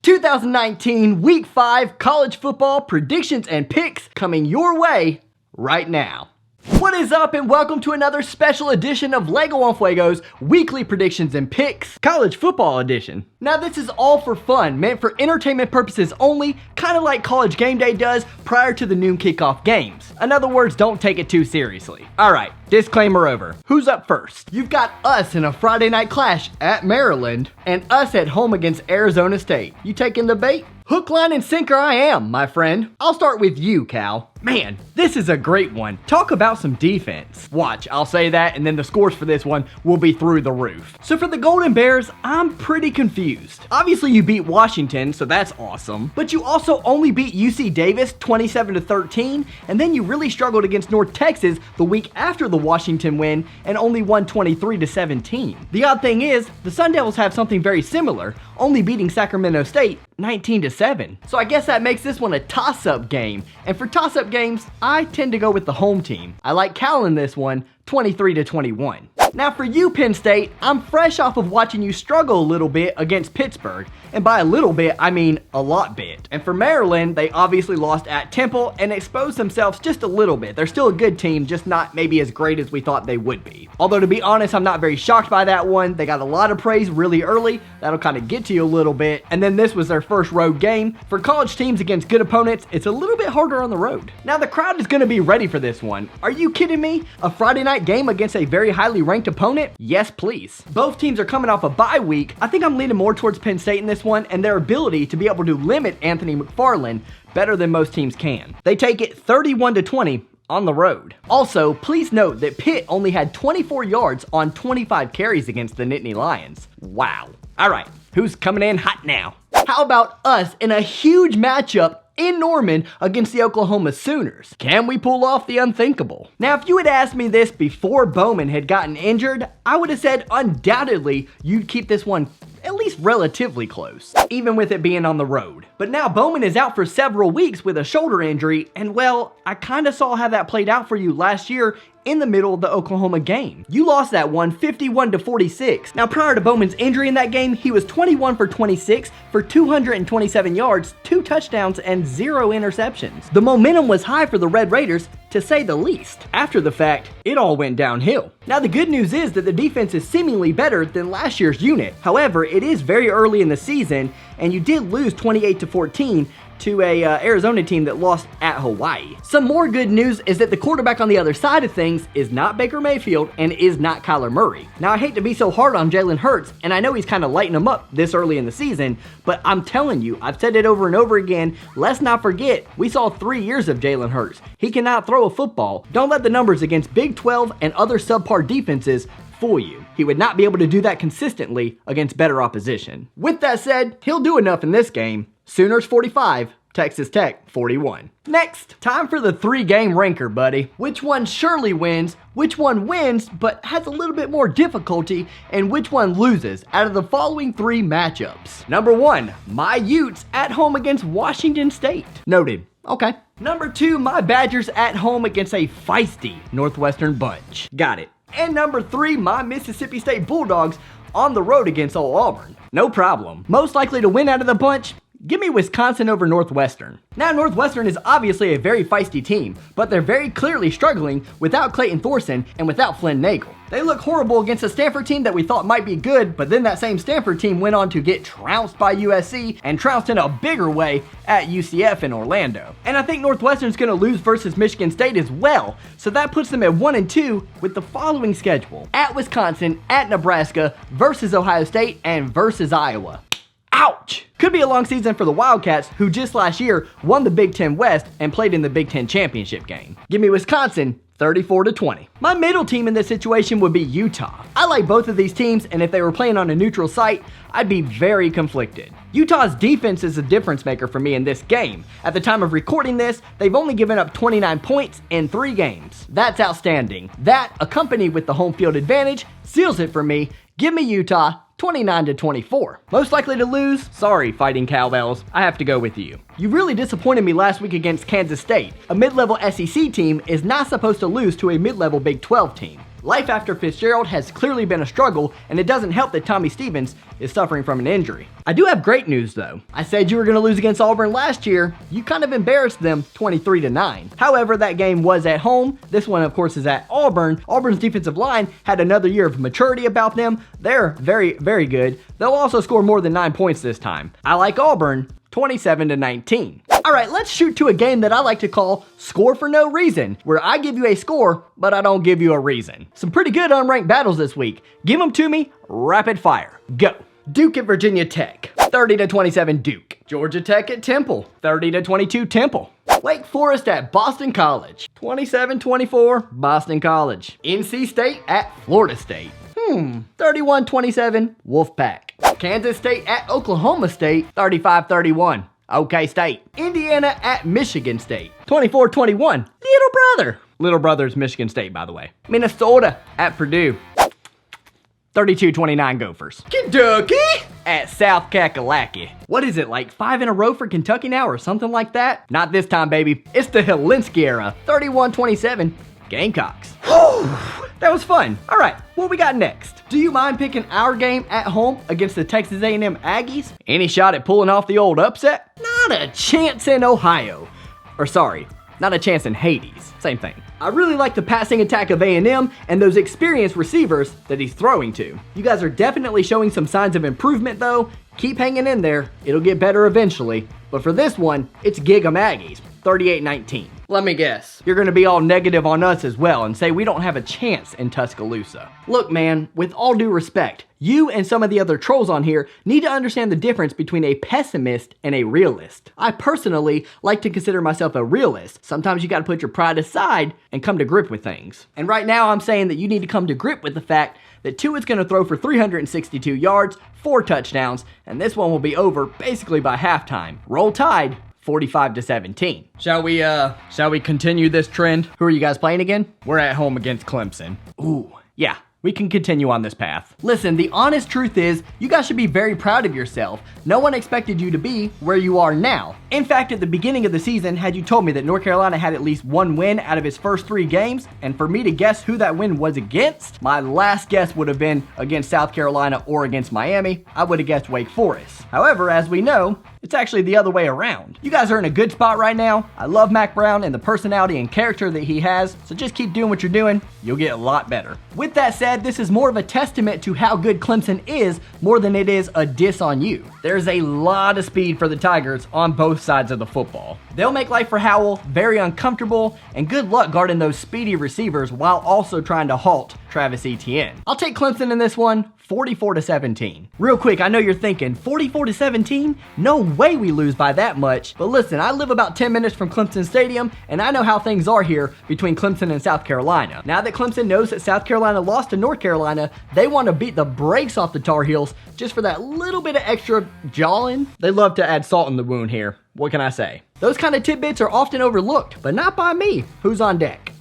2019 Week 5 college football predictions and picks coming your way right now. What is up, and welcome to another special edition of Lego on Fuego's weekly predictions and picks, college football edition. Now this is all for fun, meant for entertainment purposes only, kind of like college game day does prior to the noon kickoff games. In other words, don't take it too seriously. Alright, disclaimer over. Who's up first? You've got us in a Friday night clash at Maryland, and us at home against Arizona State. You taking the bait? Hook, line, and sinker I am, my friend. I'll start with you, Cal. Man, this is a great one. Talk about some defense. Watch, I'll say that, and then the scores for this one will be through the roof. So for the Golden Bears, I'm pretty confused. Obviously, you beat Washington, so that's awesome. But you also only beat UC Davis 27-13, and then you really struggled against North Texas the week after the Washington win and only won 23-17. The odd thing is, the Sun Devils have something very similar, only beating Sacramento State 19-7. So I guess that makes this one a toss-up game. And for toss-up games, I tend to go with the home team. I like Cal in this one, 23-21. Now for you, Penn State, I'm fresh off of watching you struggle a little bit against Pittsburgh. And by a little bit, I mean a lot bit. And for Maryland, they obviously lost at Temple and exposed themselves just a little bit. They're still a good team, just not maybe as great as we thought they would be. Although to be honest, I'm not very shocked by that one. They got a lot of praise really early. That'll kind of get to you a little bit. And then this was their first road game. For college teams against good opponents, it's a little bit harder on the road. Now the crowd is going to be ready for this one. Are you kidding me? A Friday night game against a very highly ranked opponent? Yes, please. Both teams are coming off a bye week. I think I'm leaning more towards Penn State in this one and their ability to be able to limit Anthony McFarland better than most teams can. They take it 31-20 on the road. Also, please note that Pitt only had 24 yards on 25 carries against the Nittany Lions. Wow. All right, who's coming in hot now? How about us in a huge matchup in Norman against the Oklahoma Sooners? Can we pull off the unthinkable? Now, if you had asked me this before Bowman had gotten injured, I would have said undoubtedly you'd keep this one at least relatively close, even with it being on the road. But now Bowman is out for several weeks with a shoulder injury, and well, I kind of saw how that played out for you last year in the middle of the Oklahoma game. You lost that one 51-46. Now prior to Bowman's injury in that game, he was 21 for 26 for 227 yards, 2 touchdowns, and 0 interceptions. The momentum was high for the Red Raiders, to say the least. After the fact, it all went downhill. Now the good news is that the defense is seemingly better than last year's unit. However, it is very early in the season, and you did lose 28-14 to a Arizona team that lost at Hawaii. Some more good news is that the quarterback on the other side of things is not Baker Mayfield and is not Kyler Murray. Now I hate to be so hard on Jalen Hurts, and I know he's kind of lighting him up this early in the season, but I'm telling you, I've said it over and over again, let's not forget, we saw 3 years of Jalen Hurts. He cannot throw a football. Don't let the numbers against Big 12 and other subpar defenses fool you. He would not be able to do that consistently against better opposition. With that said, he'll do enough in this game. Sooners 45, Texas Tech 41. Next, time for the 3-game ranker, buddy. Which one surely wins, which one wins but has a little bit more difficulty, and which one loses out of the following 3 matchups? Number 1, my Utes at home against Washington State. Noted. Okay. Number 2, my Badgers at home against a feisty Northwestern bunch. Got it. And number 3, my Mississippi State Bulldogs on the road against old Auburn. No problem. Most likely to win out of the bunch? Give me Wisconsin over Northwestern. Now, Northwestern is obviously a very feisty team, but they're very clearly struggling without Clayton Thorson and without Flynn Nagel. They look horrible against a Stanford team that we thought might be good, but then that same Stanford team went on to get trounced by USC and trounced in a bigger way at UCF in Orlando. And I think Northwestern's going to lose versus Michigan State as well, so that puts them at 1-2 with the following schedule: at Wisconsin, at Nebraska, versus Ohio State, and versus Iowa. Ouch! Could be a long season for the Wildcats, who just last year won the Big Ten West and played in the Big Ten championship game. Give me Wisconsin 34-20. My middle team in this situation would be Utah. I like both of these teams, and if they were playing on a neutral site, I'd be very conflicted. Utah's defense is a difference maker for me in this game. At the time of recording this, they've only given up 29 points in 3 games. That's outstanding. That, accompanied with the home field advantage, seals it for me. Give me Utah 29-24. Most likely to lose? Sorry, Fighting Cowbells. I have to go with you. You really disappointed me last week against Kansas State. A mid-level SEC team is not supposed to lose to a mid-level Big 12 team. Life after Fitzgerald has clearly been a struggle, and it doesn't help that Tommy Stevens is suffering from an injury. I do have great news though. I said you were going to lose against Auburn last year. You kind of embarrassed them 23-9. However, that game was at home. This one, of course, is at Auburn. Auburn's defensive line had another year of maturity about them. They're very, very good. They'll also score more than 9 points this time. I like Auburn 27-19. All right, let's shoot to a game that I like to call Score for No Reason, where I give you a score, but I don't give you a reason. Some pretty good unranked battles this week. Give them to me, rapid fire. Go. Duke at Virginia Tech, 30-27 Duke. Georgia Tech at Temple, 30-22 Temple. Wake Forest at Boston College, 27-24 Boston College. NC State at Florida State, 31-27 Wolfpack. Kansas State at Oklahoma State, 35-31. OK State. Indiana at Michigan State, 24-21. Little brother. Little brother's Michigan State, by the way. Minnesota at Purdue, 32-29 Gophers. Kentucky at South Kakalaki. What is it, like 5 in a row for Kentucky now or something like that? Not this time, baby. It's the Helinski era. 31-27 Gamecocks. That was fun. All right, what we got next? Do you mind picking our game at home against the Texas A&M Aggies? Any shot at pulling off the old upset? Not a chance in Ohio. Or sorry, not a chance in Hades. Same thing. I really like the passing attack of A&M and those experienced receivers that he's throwing to. You guys are definitely showing some signs of improvement though. Keep hanging in there. It'll get better eventually. But for this one, it's gig 'em Aggies, 38-19. Let me guess, you're gonna be all negative on us as well and say we don't have a chance in Tuscaloosa. Look man, with all due respect, you and some of the other trolls on here need to understand the difference between a pessimist and a realist. I personally like to consider myself a realist. Sometimes you gotta put your pride aside and come to grip with things. And right now I'm saying that you need to come to grip with the fact that Tua's gonna throw for 362 yards, 4 touchdowns, and this one will be over basically by halftime. Roll Tide, 45-17. Shall we continue this trend? Who are you guys playing again? We're at home against Clemson. Ooh, yeah. We can continue on this path. Listen, the honest truth is, you guys should be very proud of yourself. No one expected you to be where you are now. In fact, at the beginning of the season, had you told me that North Carolina had at least 1 win out of its first 3 games, and for me to guess who that win was against, my last guess would have been against South Carolina or against Miami. I would have guessed Wake Forest. However, as we know, it's actually the other way around. You guys are in a good spot right now. I love Mac Brown and the personality and character that he has, so just keep doing what you're doing. You'll get a lot better. With that said, this is more of a testament to how good Clemson is more than it is a diss on you. There's a lot of speed for the Tigers on both sides of the football. They'll make life for Howell very uncomfortable, and good luck guarding those speedy receivers while also trying to halt Travis Etienne. I'll take Clemson in this one, 44-17. Real quick, I know you're thinking, 44-17? No way we lose by that much. But listen, I live about 10 minutes from Clemson Stadium, and I know how things are here between Clemson and South Carolina. Now that Clemson knows that South Carolina lost to North Carolina, they want to beat the brakes off the Tar Heels just for that little bit of extra jawing. They love to add salt in the wound here. What can I say? Those kind of tidbits are often overlooked, but not by me. Who's on deck?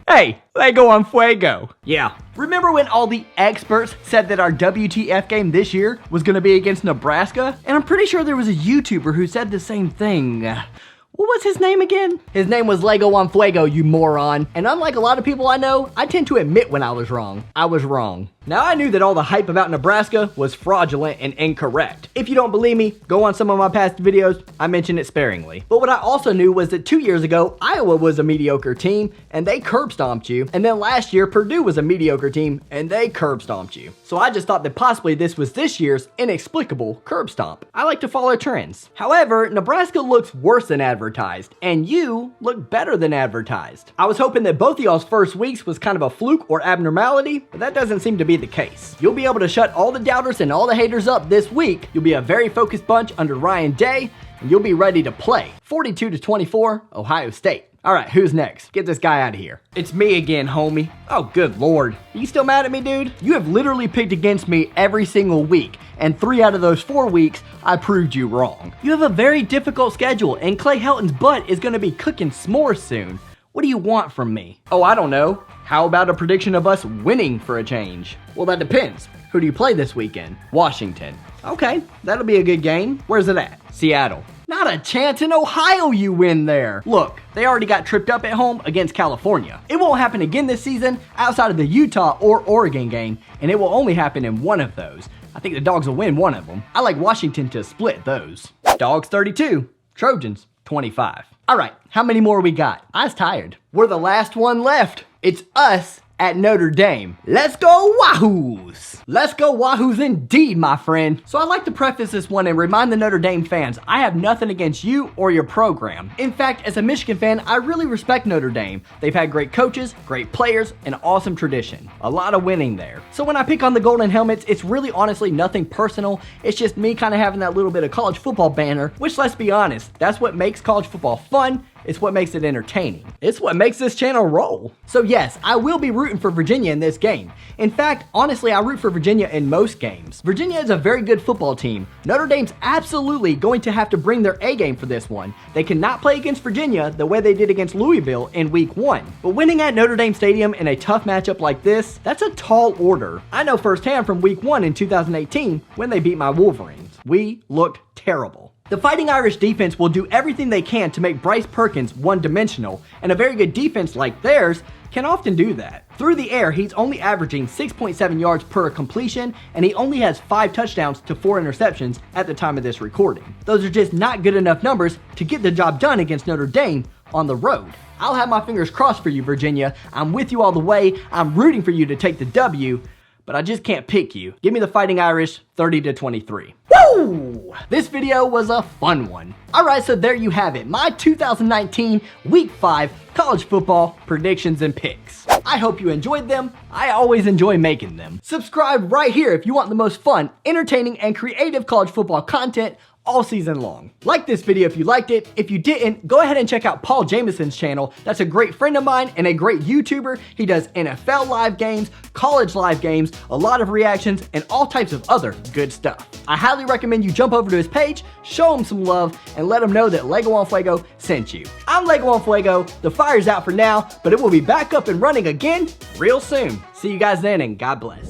Hey, Lego on Fuego. Yeah. Remember when all the experts said that our WTF game this year was going to be against Nebraska? And I'm pretty sure there was a YouTuber who said the same thing. What was his name again? His name was Lego on Fuego, you moron. And unlike a lot of people I know, I tend to admit when I was wrong. I was wrong. Now I knew that all the hype about Nebraska was fraudulent and incorrect. If you don't believe me, go on some of my past videos, I mention it sparingly. But what I also knew was that 2 years ago, Iowa was a mediocre team and they curb stomped you. And then last year, Purdue was a mediocre team and they curb stomped you. So I just thought that possibly this was this year's inexplicable curb stomp. I like to follow trends. However, Nebraska looks worse than advertised and you look better than advertised. I was hoping that both of y'all's first weeks was kind of a fluke or abnormality, but that doesn't seem to be the case. You'll be able to shut all the doubters and all the haters up this week. You'll be a very focused bunch under Ryan Day, and you'll be ready to play. 42-24, Ohio State. All right, who's next? Get this guy out of here. It's me again, homie. Oh, good Lord. Are you still mad at me, dude? You have literally picked against me every single week, and 3 out of those 4 weeks, I proved you wrong. You have a very difficult schedule, and Clay Helton's butt is gonna be cooking s'mores soon. What do you want from me? Oh, I don't know. How about a prediction of us winning for a change? Well, that depends. Who do you play this weekend? Washington. Okay, that'll be a good game. Where's it at? Seattle. Not a chance in Ohio you win there. Look, they already got tripped up at home against California. It won't happen again this season outside of the Utah or Oregon game, and it will only happen in one of those. I think the Dogs will win one of them. I like Washington to split those. Dogs 32, Trojans 25. All right, how many more we got? I was tired. We're the last one left. It's us at Notre Dame. Let's go Wahoos! Let's go Wahoos indeed, my friend. So I'd like to preface this one and remind the Notre Dame fans, I have nothing against you or your program. In fact, as a Michigan fan, I really respect Notre Dame. They've had great coaches, great players, and awesome tradition. A lot of winning there. So when I pick on the Golden Helmets, it's really honestly nothing personal. It's just me kind of having that little bit of college football banner, which, let's be honest, that's what makes college football fun. It's what makes it entertaining. It's what makes this channel roll. So yes, I will be rooting for Virginia in this game. In fact, honestly, I root for Virginia in most games. Virginia is a very good football team. Notre Dame's absolutely going to have to bring their A game for this one. They cannot play against Virginia the way they did against Louisville in week 1. But winning at Notre Dame Stadium in a tough matchup like this, that's a tall order. I know firsthand from week 1 in 2018 when they beat my Wolverines. We looked terrible. The Fighting Irish defense will do everything they can to make Bryce Perkins one-dimensional, and a very good defense like theirs can often do that. Through the air, he's only averaging 6.7 yards per completion, and he only has 5 touchdowns to 4 interceptions at the time of this recording. Those are just not good enough numbers to get the job done against Notre Dame on the road. I'll have my fingers crossed for you, Virginia. I'm with you all the way. I'm rooting for you to take the W, but I just can't pick you. Give me the Fighting Irish 30-23. Woo! This video was a fun one. Alright, so there you have it. My 2019 Week 5 college football predictions and picks. I hope you enjoyed them. I always enjoy making them. Subscribe right here if you want the most fun, entertaining, and creative college football content all season long. Like this video if you liked it. If you didn't, go ahead and check out Paul Jamison's channel. That's a great friend of mine and a great YouTuber. He does NFL live games, college live games, a lot of reactions, and all types of other good stuff. I highly recommend you jump over to his page, show him some love, and let him know that Lego on Fuego sent you. I'm Lego on Fuego. The fire's out for now, but it will be back up and running again real soon. See you guys then, and God bless.